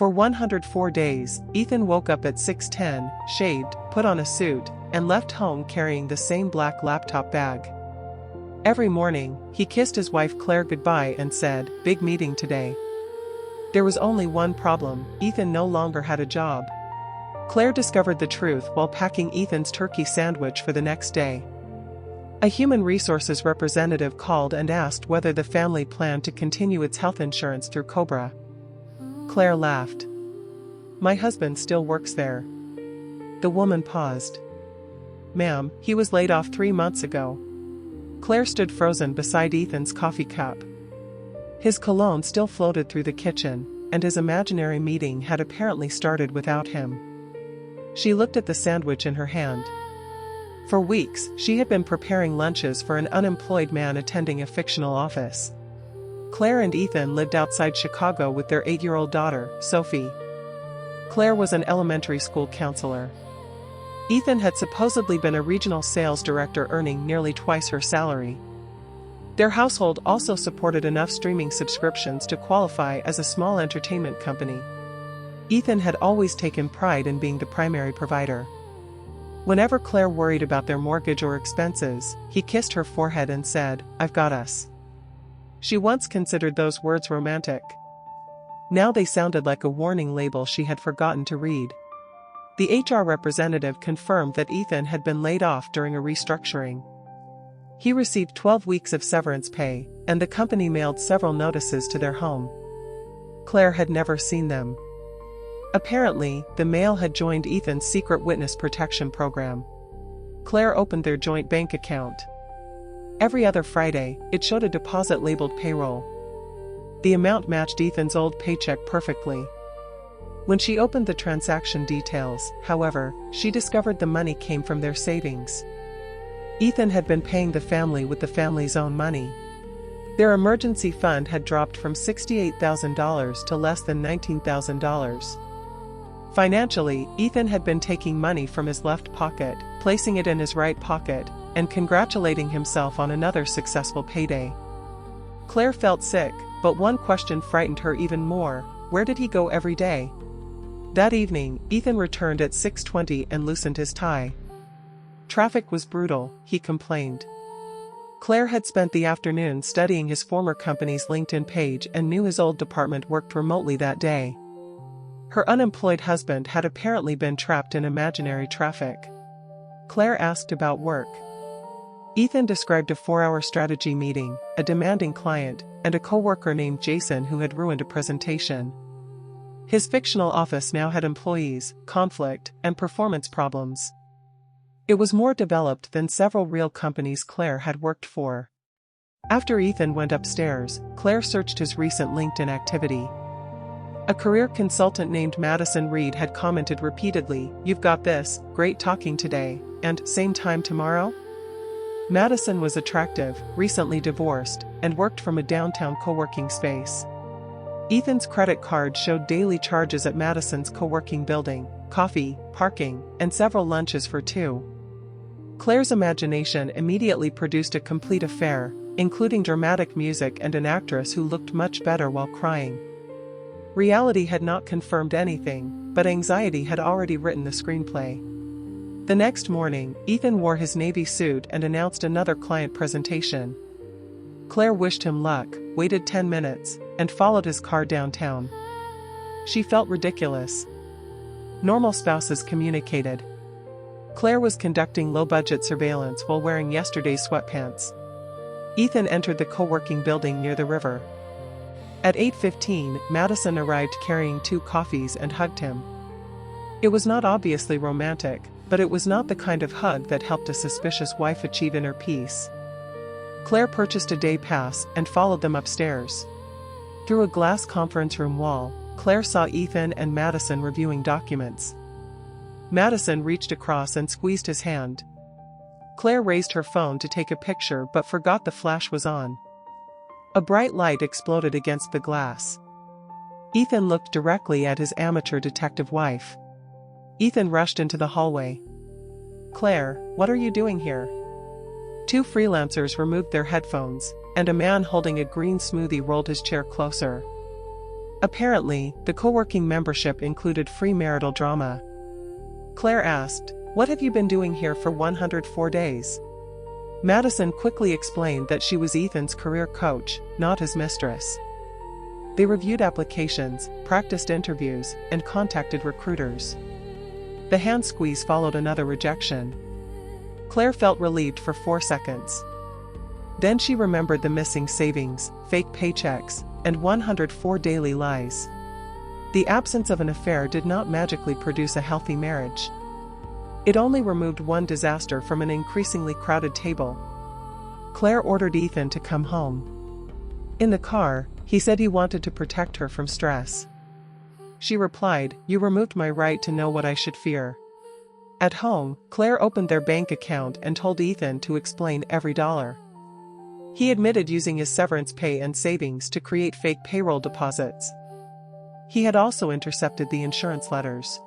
For 104 days, Ethan woke up at 6:10, shaved, put on a suit, and left home carrying the same black laptop bag. Every morning, he kissed his wife Claire goodbye and said, "Big meeting today." There was only one problem: Ethan no longer had a job. Claire discovered the truth while packing Ethan's turkey sandwich for the next day. A human resources representative called and asked whether the family planned to continue its health insurance through Cobra. Claire laughed. "My husband still works there." The woman paused. "Ma'am, he was laid off 3 months ago." Claire stood frozen beside Ethan's coffee cup. His cologne still floated through the kitchen, and his imaginary meeting had apparently started without him. She looked at the sandwich in her hand. For weeks, she had been preparing lunches for an unemployed man attending a fictional office. Claire and Ethan lived outside Chicago with their 8-year-old daughter, Sophie. Claire was an elementary school counselor. Ethan had supposedly been a regional sales director earning nearly twice her salary. Their household also supported enough streaming subscriptions to qualify as a small entertainment company. Ethan had always taken pride in being the primary provider. Whenever Claire worried about their mortgage or expenses, he kissed her forehead and said, "I've got us." She once considered those words romantic. Now they sounded like a warning label she had forgotten to read. The HR representative confirmed that Ethan had been laid off during a restructuring. He received 12 weeks of severance pay, and the company mailed several notices to their home. Claire had never seen them. Apparently, the mail had joined Ethan's secret witness protection program. Claire opened their joint bank account. Every other Friday, it showed a deposit labeled payroll. The amount matched Ethan's old paycheck perfectly. When she opened the transaction details, however, she discovered the money came from their savings. Ethan had been paying the family with the family's own money. Their emergency fund had dropped from $68,000 to less than $19,000. Financially, Ethan had been taking money from his left pocket, placing it in his right pocket, and congratulating himself on another successful payday. Claire felt sick, but one question frightened her even more: where did he go every day? That evening, Ethan returned at 6:20 and loosened his tie. Traffic was brutal, he complained. Claire had spent the afternoon studying his former company's LinkedIn page and knew his old department worked remotely that day. Her unemployed husband had apparently been trapped in imaginary traffic. Claire asked about work. Ethan described a 4-hour strategy meeting, a demanding client, and a coworker named Jason who had ruined a presentation. His fictional office now had employees, conflict, and performance problems. It was more developed than several real companies Claire had worked for. After Ethan went upstairs, Claire searched his recent LinkedIn activity. A career consultant named Madison Reed had commented repeatedly, "You've got this, great talking today," and "same time tomorrow?" Madison was attractive, recently divorced, and worked from a downtown co-working space. Ethan's credit card showed daily charges at Madison's co-working building, coffee, parking, and several lunches for two. Claire's imagination immediately produced a complete affair, including dramatic music and an actress who looked much better while crying. Reality had not confirmed anything, but anxiety had already written the screenplay. The next morning, Ethan wore his navy suit and announced another client presentation. Claire wished him luck, waited 10 minutes, and followed his car downtown. She felt ridiculous. Normal spouses communicated. Claire was conducting low-budget surveillance while wearing yesterday's sweatpants. Ethan entered the co-working building near the river. At 8:15, Madison arrived carrying 2 coffees and hugged him. It was not obviously romantic, but it was not the kind of hug that helped a suspicious wife achieve inner peace. Claire purchased a day pass and followed them upstairs. Through a glass conference room wall, Claire saw Ethan and Madison reviewing documents. Madison reached across and squeezed his hand. Claire raised her phone to take a picture but forgot the flash was on. A bright light exploded against the glass. Ethan looked directly at his amateur detective wife. Ethan rushed into the hallway. "Claire, what are you doing here?" 2 freelancers removed their headphones, and a man holding a green smoothie rolled his chair closer. Apparently, the co-working membership included free marital drama. Claire asked, "What have you been doing here for 104 days?" Madison quickly explained that she was Ethan's career coach, not his mistress. They reviewed applications, practiced interviews, and contacted recruiters. The hand squeeze followed another rejection. Claire felt relieved for 4 seconds. Then she remembered the missing savings, fake paychecks, and 104 daily lies. The absence of an affair did not magically produce a healthy marriage. It only removed one disaster from an increasingly crowded table. Claire ordered Ethan to come home. In the car, he said he wanted to protect her from stress. She replied, "You removed my right to know what I should fear." At home, Claire opened their bank account and told Ethan to explain every dollar. He admitted using his severance pay and savings to create fake payroll deposits. He had also intercepted the insurance letters.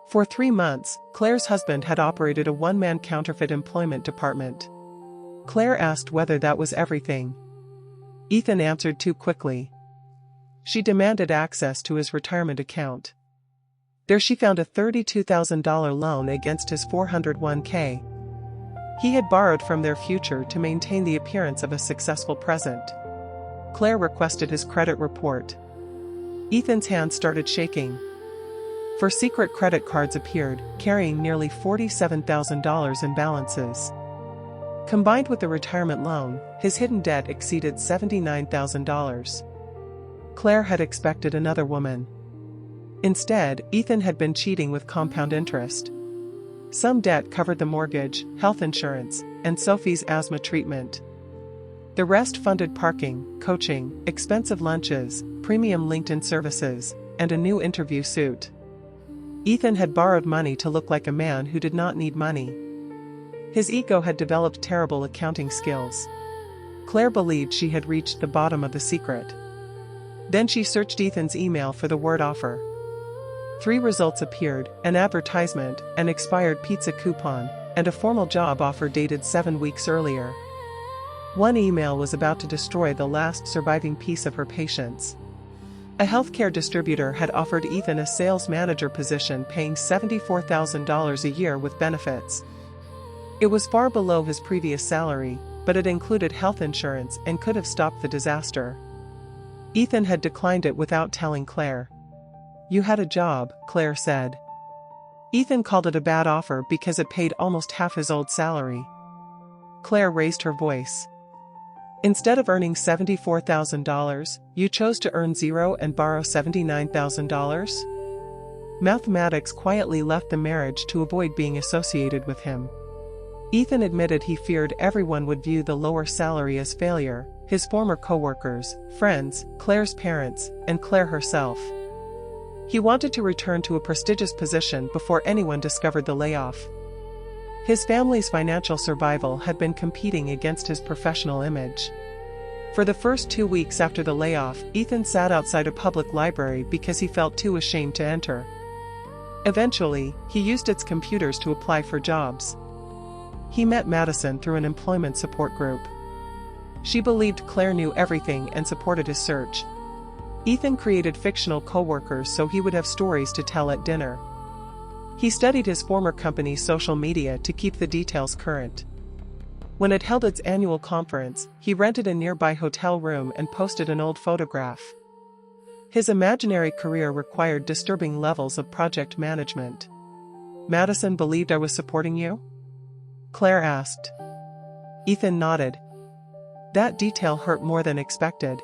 For 3 months, Claire's husband had operated a one-man counterfeit employment department. Claire asked whether that was everything. Ethan answered too quickly. She demanded access to his retirement account. There she found a $32,000 loan against his 401k. He had borrowed from their future to maintain the appearance of a successful present. Claire requested his credit report. Ethan's hand started shaking. For secret credit cards appeared, carrying nearly $47,000 in balances. Combined with the retirement loan, his hidden debt exceeded $79,000. Claire had expected another woman. Instead, Ethan had been cheating with compound interest. Some debt covered the mortgage, health insurance, and Sophie's asthma treatment. The rest funded parking, coaching, expensive lunches, premium LinkedIn services, and a new interview suit. Ethan had borrowed money to look like a man who did not need money. His ego had developed terrible accounting skills. Claire believed she had reached the bottom of the secret. Then she searched Ethan's email for the word offer. 3 results appeared: an advertisement, an expired pizza coupon, and a formal job offer dated 7 weeks earlier. One email was about to destroy the last surviving piece of her patience. A healthcare distributor had offered Ethan a sales manager position paying $74,000 a year with benefits. It was far below his previous salary, but it included health insurance and could have stopped the disaster. Ethan had declined it without telling Claire. "You had a job," Claire said. Ethan called it a bad offer because it paid almost half his old salary. Claire raised her voice. "Instead of earning $74,000, you chose to earn 0 and borrow $79,000? Mathematics quietly left the marriage to avoid being associated with him. Ethan admitted he feared everyone would view the lower salary as failure: his former co-workers, friends, Claire's parents, and Claire herself. He wanted to return to a prestigious position before anyone discovered the layoff. His family's financial survival had been competing against his professional image. For the first 2 weeks after the layoff, Ethan sat outside a public library because he felt too ashamed to enter. Eventually, he used its computers to apply for jobs. He met Madison through an employment support group. She believed Claire knew everything and supported his search. Ethan created fictional co-workers so he would have stories to tell at dinner. He studied his former company's social media to keep the details current. When it held its annual conference, he rented a nearby hotel room and posted an old photograph. His imaginary career required disturbing levels of project management. "Madison believed I was supporting you?" Claire asked. Ethan nodded. That detail hurt more than expected.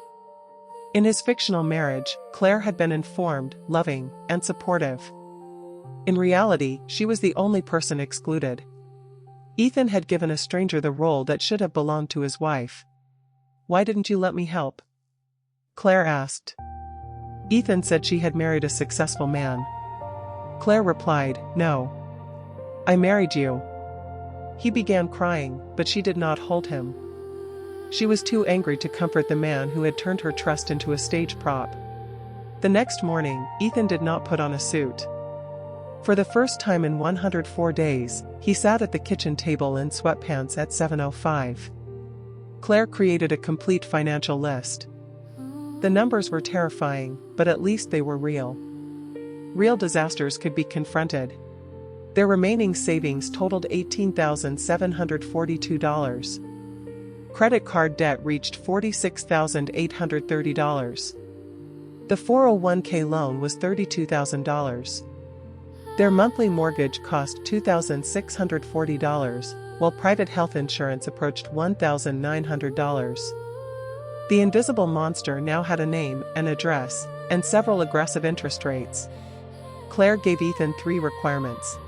In his fictional marriage, Claire had been informed, loving, and supportive. In reality, she was the only person excluded. Ethan had given a stranger the role that should have belonged to his wife. "Why didn't you let me help?" Claire asked. Ethan said she had married a successful man. Claire replied, "No. I married you." He began crying, but she did not hold him. She was too angry to comfort the man who had turned her trust into a stage prop. The next morning, Ethan did not put on a suit. For the first time in 104 days, he sat at the kitchen table in sweatpants at 7:05. Claire created a complete financial list. The numbers were terrifying, but at least they were real. Real disasters could be confronted. Their remaining savings totaled $18,742. Credit card debt reached $46,830. The 401k loan was $32,000. Their monthly mortgage cost $2,640, while private health insurance approached $1,900. The invisible monster now had a name, an address, and several aggressive interest rates. Claire gave Ethan 3 requirements.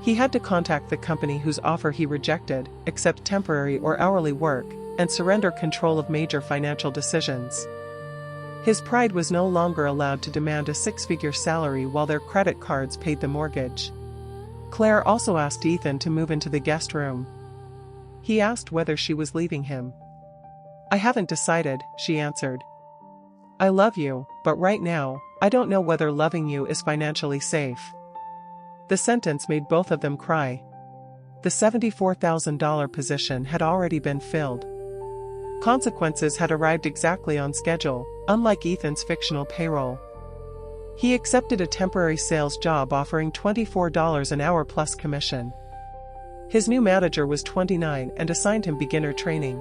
He had to contact the company whose offer he rejected, accept temporary or hourly work, and surrender control of major financial decisions. His pride was no longer allowed to demand a 6-figure salary while their credit cards paid the mortgage. Claire also asked Ethan to move into the guest room. He asked whether she was leaving him. "I haven't decided," she answered. "I love you, but right now, I don't know whether loving you is financially safe." The sentence made both of them cry. The $74,000 position had already been filled. Consequences had arrived exactly on schedule, unlike Ethan's fictional payroll. He accepted a temporary sales job offering $24 an hour plus commission. His new manager was 29 and assigned him beginner training.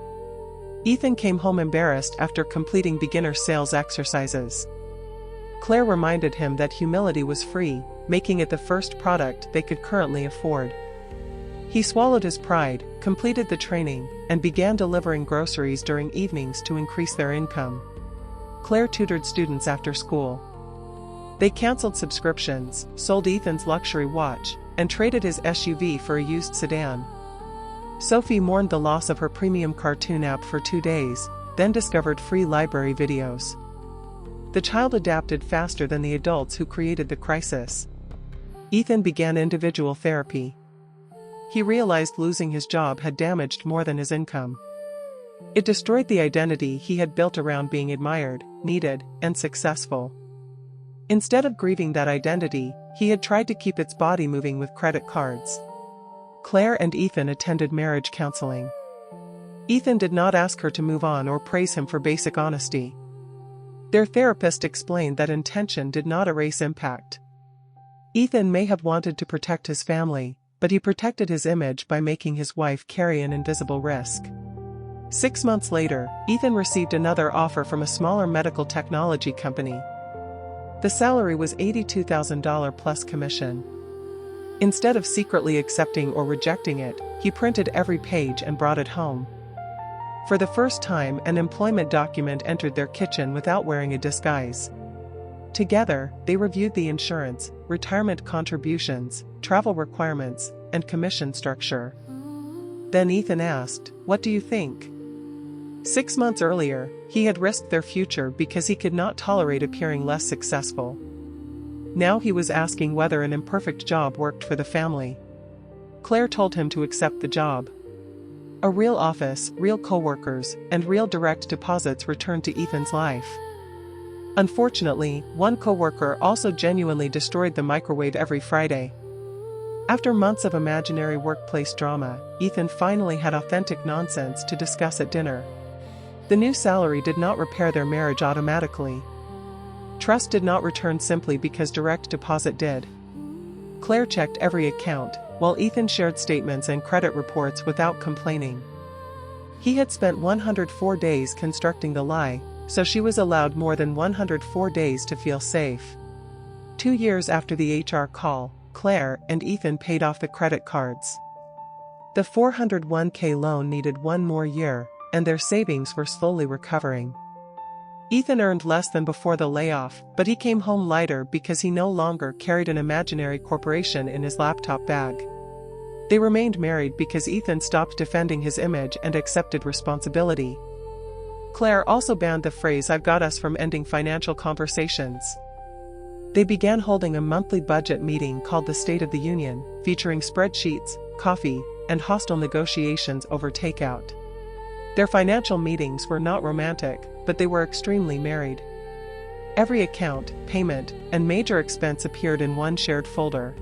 Ethan came home embarrassed after completing beginner sales exercises. Claire reminded him that humility was free, making it the first product they could currently afford. He swallowed his pride, completed the training, and began delivering groceries during evenings to increase their income. Claire tutored students after school. They canceled subscriptions, sold Ethan's luxury watch, and traded his SUV for a used sedan. Sophie mourned the loss of her premium cartoon app for 2 days, then discovered free library videos. The child adapted faster than the adults who created the crisis. Ethan began individual therapy. He realized losing his job had damaged more than his income. It destroyed the identity he had built around being admired, needed, and successful. Instead of grieving that identity, he had tried to keep its body moving with credit cards. Claire and Ethan attended marriage counseling. Ethan did not ask her to move on or praise him for basic honesty. Their therapist explained that intention did not erase impact. Ethan may have wanted to protect his family, but he protected his image by making his wife carry an invisible risk. 6 months later, Ethan received another offer from a smaller medical technology company. The salary was $82,000 plus commission. Instead of secretly accepting or rejecting it, he printed every page and brought it home. For the first time, an employment document entered their kitchen without wearing a disguise. Together, they reviewed the insurance, retirement contributions, travel requirements, and commission structure. Then Ethan asked, "What do you think?" 6 months earlier, he had risked their future because he could not tolerate appearing less successful. Now he was asking whether an imperfect job worked for the family. Claire told him to accept the job. A real office, real coworkers, and real direct deposits returned to Ethan's life. Unfortunately, one coworker also genuinely destroyed the microwave every Friday. After months of imaginary workplace drama, Ethan finally had authentic nonsense to discuss at dinner. The new salary did not repair their marriage automatically. Trust did not return simply because direct deposit did. Claire checked every account, while Ethan shared statements and credit reports without complaining. He had spent 104 days constructing the lie, so she was allowed more than 104 days to feel safe. 2 years after the HR call, Claire and Ethan paid off the credit cards. The 401k loan needed 1 more year, and their savings were slowly recovering. Ethan earned less than before the layoff, but he came home lighter because he no longer carried an imaginary corporation in his laptop bag. They remained married because Ethan stopped defending his image and accepted responsibility. Claire also banned the phrase "I've got us" from ending financial conversations. They began holding a monthly budget meeting called the State of the Union, featuring spreadsheets, coffee, and hostile negotiations over takeout. Their financial meetings were not romantic, but they were extremely married. Every account, payment, and major expense appeared in one shared folder.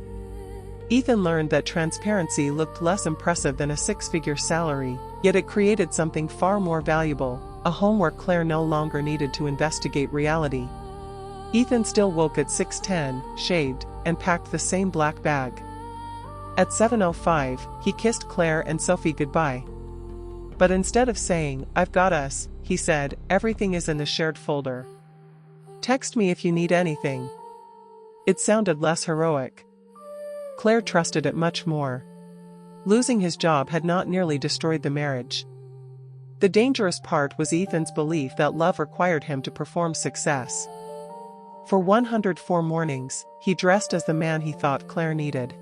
Ethan learned that transparency looked less impressive than a 6-figure salary, yet it created something far more valuable: a home where Claire no longer needed to investigate reality. Ethan still woke at 6:10, shaved, and packed the same black bag. At 7:05, he kissed Claire and Sophie goodbye. But instead of saying, "I've got us," he said, "Everything is in the shared folder. Text me if you need anything." It sounded less heroic. Claire trusted it much more. Losing his job had not nearly destroyed the marriage. The dangerous part was Ethan's belief that love required him to perform success. For 104 mornings, he dressed as the man he thought Claire needed.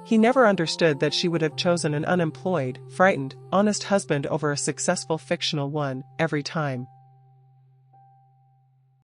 He never understood that she would have chosen an unemployed, frightened, honest husband over a successful fictional one, every time.